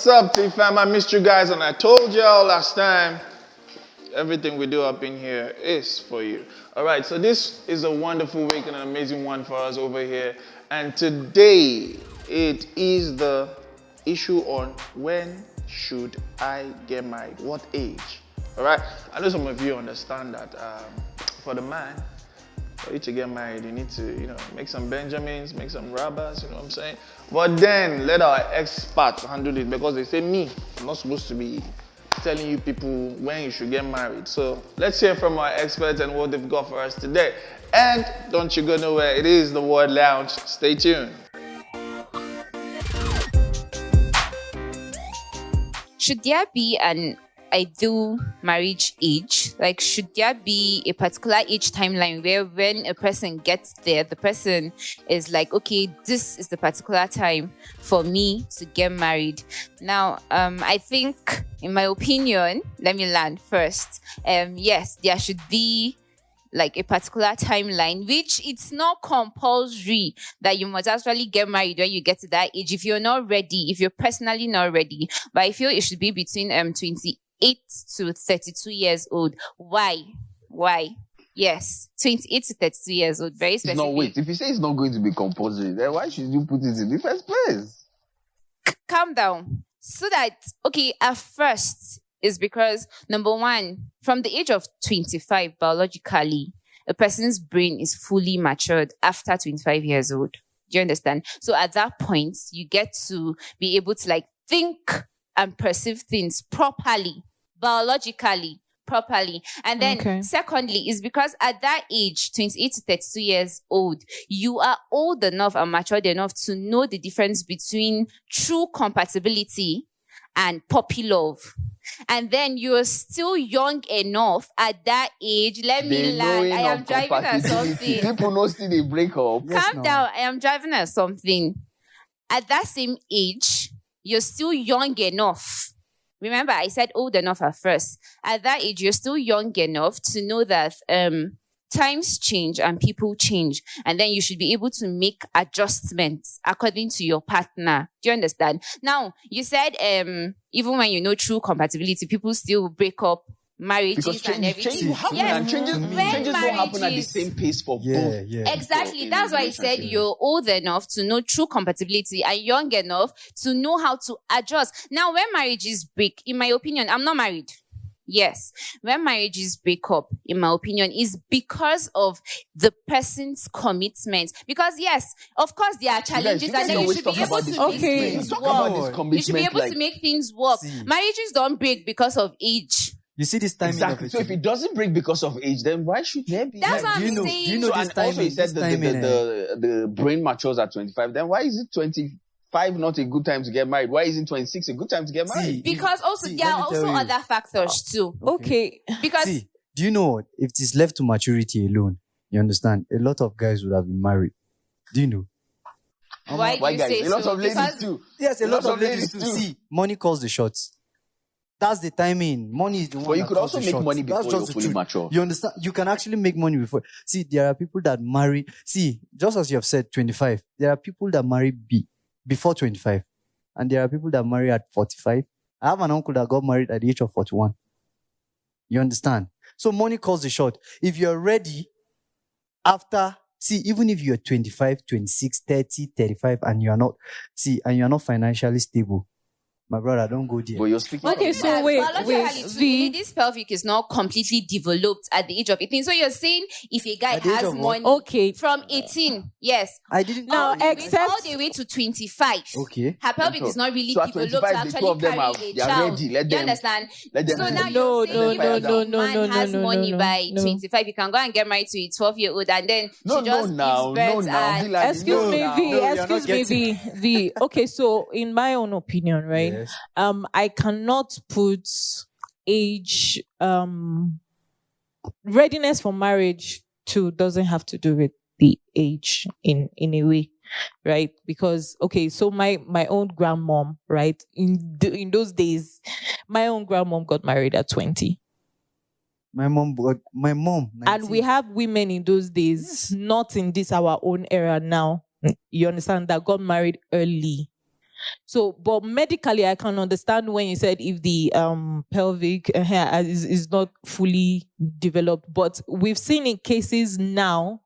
What's up, T-Fam? I missed you guys, and I told y'all last time, everything we do up in here is for you. All right, so this is a wonderful week and an amazing one for us over here. And today, it is the issue on when should I get married? What age? All right, I know some of you understand that for the man, for you to get married, you need to, make some Benjamins, make some rubbers, you know what I'm saying? But then let our experts handle it, because they say I'm not supposed to be telling you people when you should get married. So let's hear from our experts and what they've got for us today. And don't you go nowhere, it is the Word Lounge. Stay tuned. Should there be an ideal marriage age? Like, should there be a particular age timeline where when a person gets there, the person is like, okay, this is the particular time for me to get married? Now, I think, in my opinion, let me land first. Yes, there should be like a particular timeline, which it's not compulsory that you must actually get married when you get to that age. If you're not ready, if you're personally not ready, but I feel it should be between 28 to 32 years old. Why? Yes, 28 to 32 years old. Very specific. No, wait. If you say it's not going to be compulsory, then why should you put it in the first place? Calm down. So that, okay, at first, is because, number one, from the age of 25, biologically, a person's brain is fully matured after 25 years old. Do you understand? So at that point, you get to be able to think and perceive things properly, biologically, properly. And then secondly, is because at that age, 28 to 32 years old, you are old enough and matured enough to know the difference between true compatibility and puppy love. And then you're still young enough at that age. Let me land. I am driving at something. People know still they break up. Calm down. I am driving at something. At that same age, you're still young enough. Remember, I said old enough at first. At that age, you're still young enough to know that times change and people change. And then you should be able to make adjustments according to your partner. Do you understand? Now, you said even when you know true compatibility, people still break up marriages and everything. Changes will happen, and changes don't happen at the same pace for both. Yeah. Exactly. That's why I said you're old enough to know true compatibility and young enough to know how to adjust. Now, when marriages break, in my opinion, I'm not married. Yes, when marriages break up, in my opinion, is because of the person's commitment. Because yes, of course there are challenges, and then you should be able to make things work. You should be able to make things work. Marriages don't break because of age. You see this timing exactly. So if it doesn't break because of age, then why should there be? That's what I'm saying. Do you know this timing? Also, you said the brain matures at 25. Then why is it 25 not a good time to get married? Why isn't 26 a good time to get married? Because there are also other factors too. Okay. Because do you know what? If it is left to maturity alone, you understand, a lot of guys would have been married. Do you know? Why do you guys? say A lot so? of ladies too. Yes, a lot of ladies too. See, money calls the shots. That's the timing. Money is the one. But you could also make money before you're fully mature. You understand? You can actually make money before. See, there are people that marry. See, just as you have said, 25. There are people that marry before 25. And there are people that marry at 45. I have an uncle that got married at the age of 41. You understand? So money calls the shot. If you're ready, even if you're 25, 26, 30, 35, and you're not financially stable, my brother, don't go there. But you're speaking. Okay, so wait. The lady's pelvic is not completely developed at the age of 18. So you're saying if a guy has money from 18, yes. I didn't know. Except all the way to 25. Okay. Her pelvic is not really so developed to actually carry a child. Ready. Let them, you understand? Let them So now you're saying if a man has money by no. 25, you can go and get married to a 12-year-old and then she just gives birth and... Excuse me, V. Okay, so in my own opinion, right? Yes. I cannot put age readiness for marriage doesn't have to do with the age in a way, right? Because so my own grandmom, right, in those days, my own grandmom got married at 20. My mom 19. And we have women in those days, not in this our own era now. You understand, that got married early. So, but medically, I can understand when you said if the pelvic hair is not fully developed. But we've seen in cases now,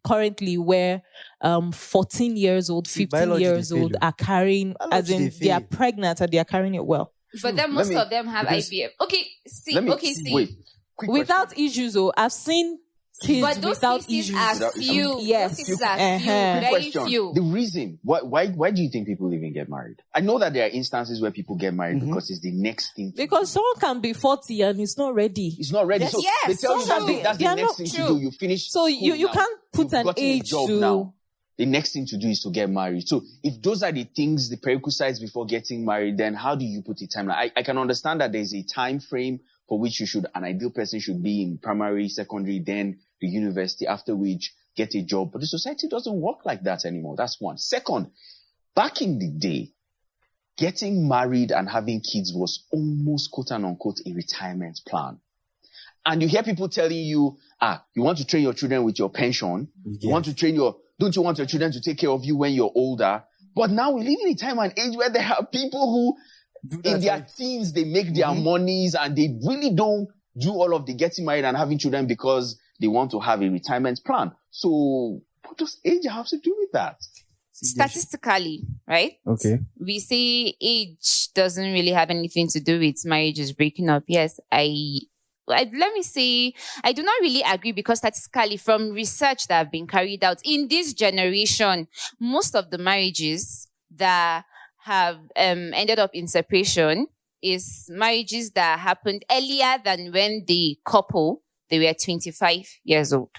currently, where 14 years old, 15 years old are carrying, as in they are pregnant and they are carrying it well. But then most of them have IVF. Okay, see. Wait, quick Without question. issues, I've seen kids But those without cases issues. are few. Yes. Those cases are few. Very Question. few. The reason why do you think people even get married? I know that there are instances where people get married because it's the next thing. Because someone can be 40 and it's not ready. It's not ready. Yes. So Yes, they tell you so that's they the are next not thing true. to do. You finish. So you school now. can't put You've an gotten a age job to now. The next thing to do is to get married. So if those are the things, the prerequisites before getting married, then how do you put a timeline? I can understand that there's a time frame for which an ideal person should be in primary, secondary, then the university, after which get a job. But the society doesn't work like that anymore. That's one. Second, back in the day, getting married and having kids was almost quote unquote a retirement plan. And you hear people telling you, you want to train your children with your pension. Yes. You want to don't you want your children to take care of you when you're older? But now we live in a time and age where there are people who, in their teens, they make their monies and they really don't do all of the getting married and having children because they want to have a retirement plan. So what does age have to do with that? Statistically, right? Okay. We say age doesn't really have anything to do with marriages breaking up. Yes, let me say, I do not really agree because statistically from research that have been carried out in this generation, most of the marriages that have ended up in separation is marriages that happened earlier than when the couple, they were 25 years old.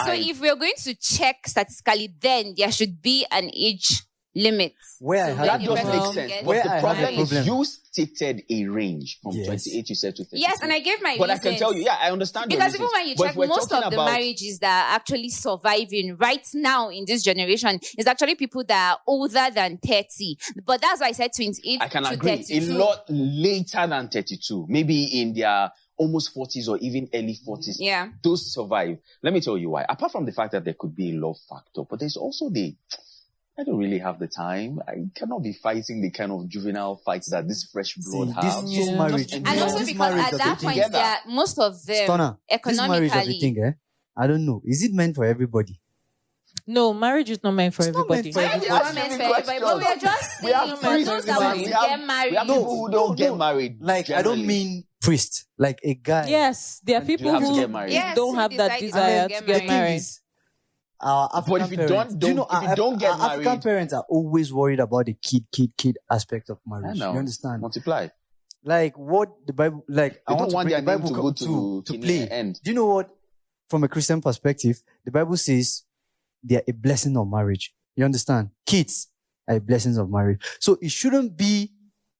So if we're going to check statistically, then there should be an age limit. Where I So had That when does the make person sense. gets But the I have problem a is problem. you stated a range from Yes. 28, you said, to 30. Yes, and I gave my But I reasons. can tell you, I understand your Because even reasons. when you But check, if we're most of talking the about- marriages that are actually surviving right now in this generation is actually people that are older than 30. But that's why I said 28 I can to agree. 32. A lot later than 32. Maybe in their almost 40s or even early 40s. Yeah. Those survive. Let me tell you why. Apart from the fact that there could be a love factor, but there's also I don't really have the time. I cannot be fighting the kind of juvenile fights that this fresh blood has. this marriage. And also this because marriage at of that the point, thing- that most of them Stunner, this marriage of the economically. thing, I don't know. Is it meant for everybody? No, marriage is not meant for It's not everybody. meant for Marriage is Ask not meant me for everybody, but we are just We have saying for priests, those that want to we have- get married. We have people who don't get married. Like, I generally. don't mean priest. Like a guy. Yes, there are people have to who get married. Yes, don't who have that decide to desire get to The get thing married. is, our African if you parents, don't- do you know, if you don't get our African married- parents are always worried about the kid aspect of I marriage. know. You understand? Multiply. Like what the Bible, like I They want don't to want bring their the name Bible to go to play. end. Do you know what? From a Christian perspective, the Bible says they are a blessing of marriage. You understand? Kids are blessings of marriage. So it shouldn't be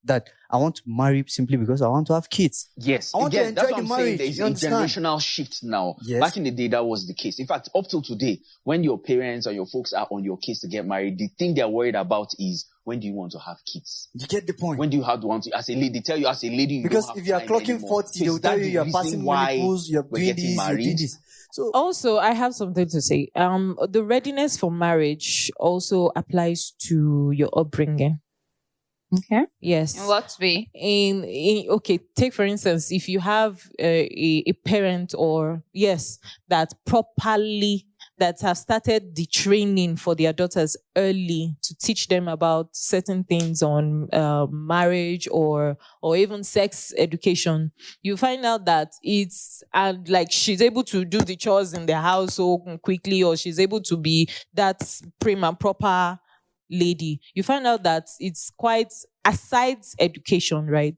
that I want to marry simply because I want to have kids. Yes. I want to Again, that's enjoy what the I'm saying. marriage, There's you a understand? generational shift now. Yes. Back in the day, that was the case. In fact, up till today, when your parents or your folks are on your case to get married, the thing they're worried about is, when do you want to have kids? You get the point. When do you want to, as a lady, they tell you as a lady, you Because don't have if you are time clocking anymore. 40, So they'll is tell that you the you're reason passing why menopause, you're we're doing getting this, you're doing married? this. So Also, I have something to say. The readiness for marriage also applies to your upbringing. Okay. Yes. In what way? Okay, take for instance, if you have a parent that have started the training for their daughters early to teach them about certain things on marriage or even sex education, you find out that it's like she's able to do the chores in the house so quickly, or she's able to be that prim and proper lady. You find out that it's quite aside education, right?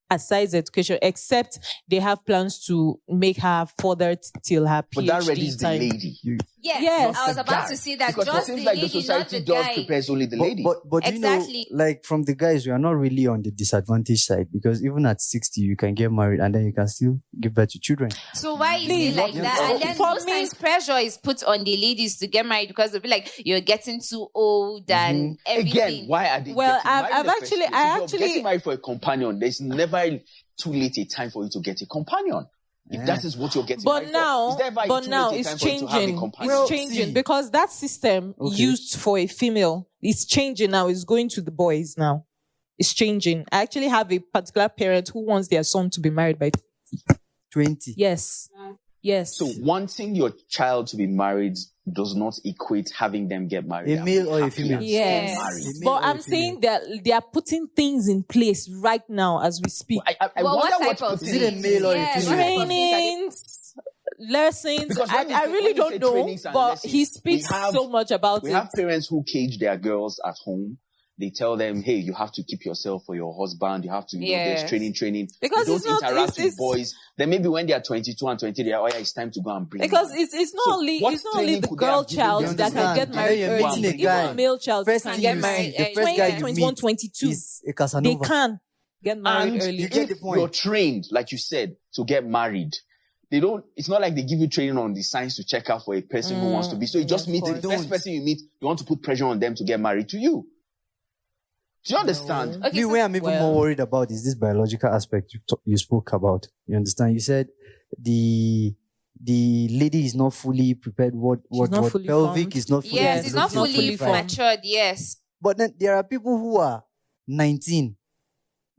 Aside education, except they have plans to make her further till her PhD But that already is the time. lady. Yes, Not I was the about guy. to say that Because it just seems the like the lady, not society the does guy. prepares only the lady. But Exactly. you know, like from the guys, we are not really on the disadvantaged side because even at 60, you can get married and then you can still give birth to children. So why is Please, it like what- that? And then for most me- times pressure is put on the ladies to get married because they'll be like, you're getting too old and everything. Again, why are they Well, getting married I've in the first actually- place? I If you're actually- getting married for a companion, there's never too late a time for you to get a companion. If that is what you're getting But married now, for. Is there ever but too now late a it's time for you to have a changing. companion? It's Well, changing see. because that system Okay. used for a female is changing now. It's going to the boys now. It's changing. I actually have a particular parent who wants their son to be married by 20. yes. Yes. So wanting your child to be married does not equate having them get married. A male or a Happy female? and Yes. married. A male But or a I'm female? saying that they are putting things in place right now as we speak. I Well, wonder what type what's of putting Is it a male or a Yes, female? what type of things are they- Trainings, lessons. Because when you I say- really when you don't say know, trainings and but lessons, he we speaks have- so much about We it. have parents who cage their girls at home. They tell them, hey, you have to keep yourself for your husband. You have to, Yes. there's training. Because they it's don't not- interact it's- with boys. Then maybe when they are 22 and 20, they are, oh yeah, it's time to go and bring Because them. it's not So only what it's not only training the could they girl have given child them? that can understand? get And married then you're early. meeting a guy. Even a male child First can thing get you married. see, the first early. guy Yeah. you 21, meet 22. is a They Casanova. can get married And early. you get if the point. you're trained, like you said, to get married, it's not like they give you training on the signs to check out for a person who wants to be. So you just of meet the course. first Don't. person you meet, you want to put pressure on them to get married to you. Do you understand? Okay, Me, so- where I'm even more worried about is this biological aspect you spoke about. You understand? You said the lady is not fully prepared. What not fully pelvic formed. is not fully Yes, Yes, it's not not fully fully formed. matured. Yes. But then there are people who are 19.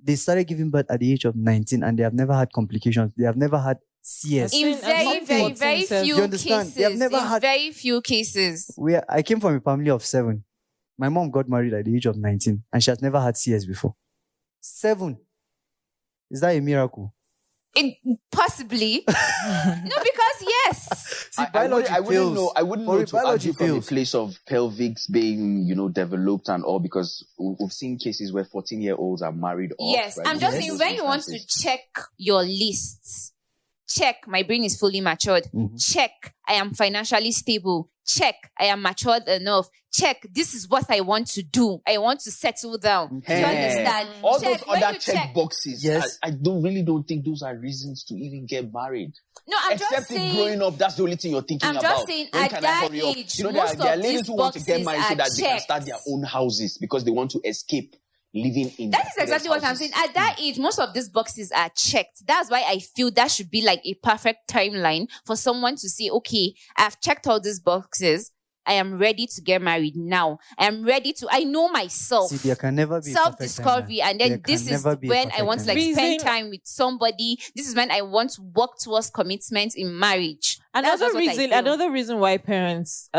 They started giving birth at the age of 19 and they have never had complications. They have never had CS. I've In seen very, something very, 14 very says- few You understand? They have cases. never In had- very few cases. I came from a family of 7. My mom got married at the age of 19 and she has never had CS before. 7. Is that a miracle? Possibly. No, because yes. See, I biology wouldn't fails. know. I wouldn't For know it, to biology argue from a fails. place of pelvics being, developed and all, because we've seen cases where 14-year-olds are married off. Yes. right? I'm just Yes. saying when you want to Instances. check your lists, check my brain is fully matured. Mhm. Check I am financially stable. Check I am matured enough. Check this is what I want to do. I want to settle down. Do you Eh, understand? all Check. those When other you check boxes, Yes. I don't think those are reasons to even get married. No, I'm Except just if saying. growing up, that's the only thing you're thinking I'm about. just saying, When at can I that hurry up? age, There most are of ladies these who want to get boxes married so are that they can start checked. their own houses because they want to escape living in. That their is exactly what I'm parents' saying. houses. At that age, most of these boxes are checked. That's why I feel that should be like a perfect timeline for someone to say, okay, I've checked all these boxes. I am ready to get married now. I know myself. See, there can never be a perfect Self-discovery, timeline. and then There this can is never be a when I perfect want to like timeline. spend Reason- time with somebody. This is when I want to work towards commitment in marriage. Another That's what I reason, feel. another reason why parents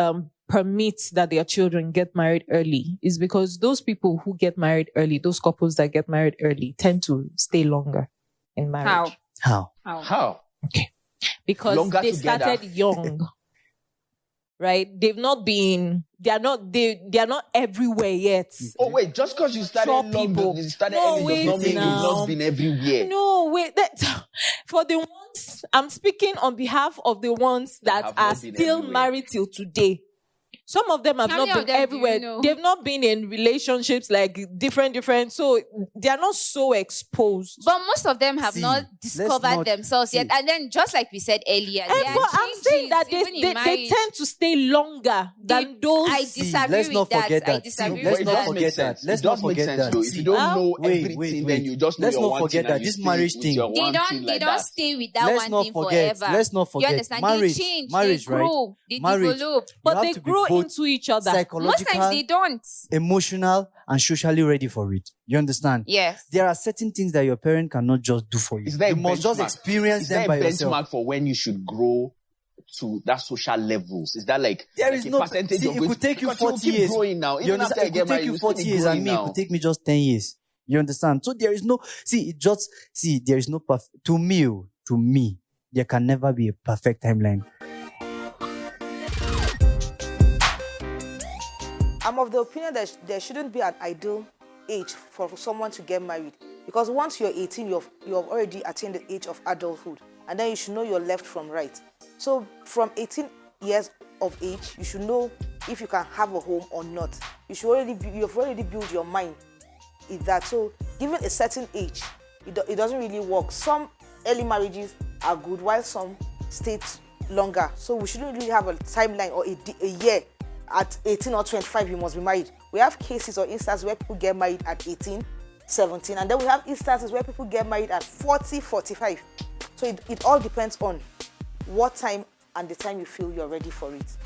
permit that their children get married early is because those people who get married early, those couples that get married early, tend to stay longer in marriage. How? How? How? Because Longer they together. started young. Right? They are not everywhere yet. Oh wait, just because you started Sure long, people. you started No, early wait does not mean you've now. not been everywhere. No, wait. For the ones, I'm speaking on behalf of the ones that Have are not been still everywhere. married till today. Some of them have How many not of been them do you everywhere. know? They've not been in relationships like different. So they are not so exposed. But most of them have See, not let's discovered not- themselves yet. see. And then, just like we said earlier, And there but are I'm saying changes, that even in they marriage. tend to stay longer than those. I See, disagree let's with not that. forget I that. disagree See, But let's it with not does that. make forget sense. that. Let's It not does make forget sense that. though. If See, you don't know wait, everything, wait. then you just know Let's your not one forget thing and that you this stay marriage with thing- your They one don't. thing They like don't that. stay with that Let's one not thing forget. forever. Let's not You forget. understand? Marriage, They change. marriage, they right? grow. They Marriage. develop. but have they to be grow both into each other. Most psychological, times they don't. emotional, and socially ready for it. You understand? Yes. There are certain things that your parent cannot just do for you. Is there You a must just benchmark? experience Is them there by a yourself. benchmark for when you should grow to that social levels? Is that like There like is a no percentage see, of it which- could take you because will 40 keep years. growing now. You Even after understand? I It get could married, take you you still 40 be years and growing me, it now. could take me just 10 years. You understand? So there is no, there is no perfect, to me, there can never be a perfect timeline. I'm of the opinion that there shouldn't be an ideal age for someone to get married. Because once you're 18, you have already attained the age of adulthood. And then you should know your left from right. So from 18 years of age, you should know if you can have a home or not. You've already built your mind in that. So given a certain age, it doesn't really work. Some early marriages are good, while some stay longer. So we shouldn't really have a timeline or a year. At 18 or 25, you must be married. We have cases or instances where people get married at 18, 17, and then we have instances where people get married at 40, 45. So it all depends on what time and the time you feel you're ready for it.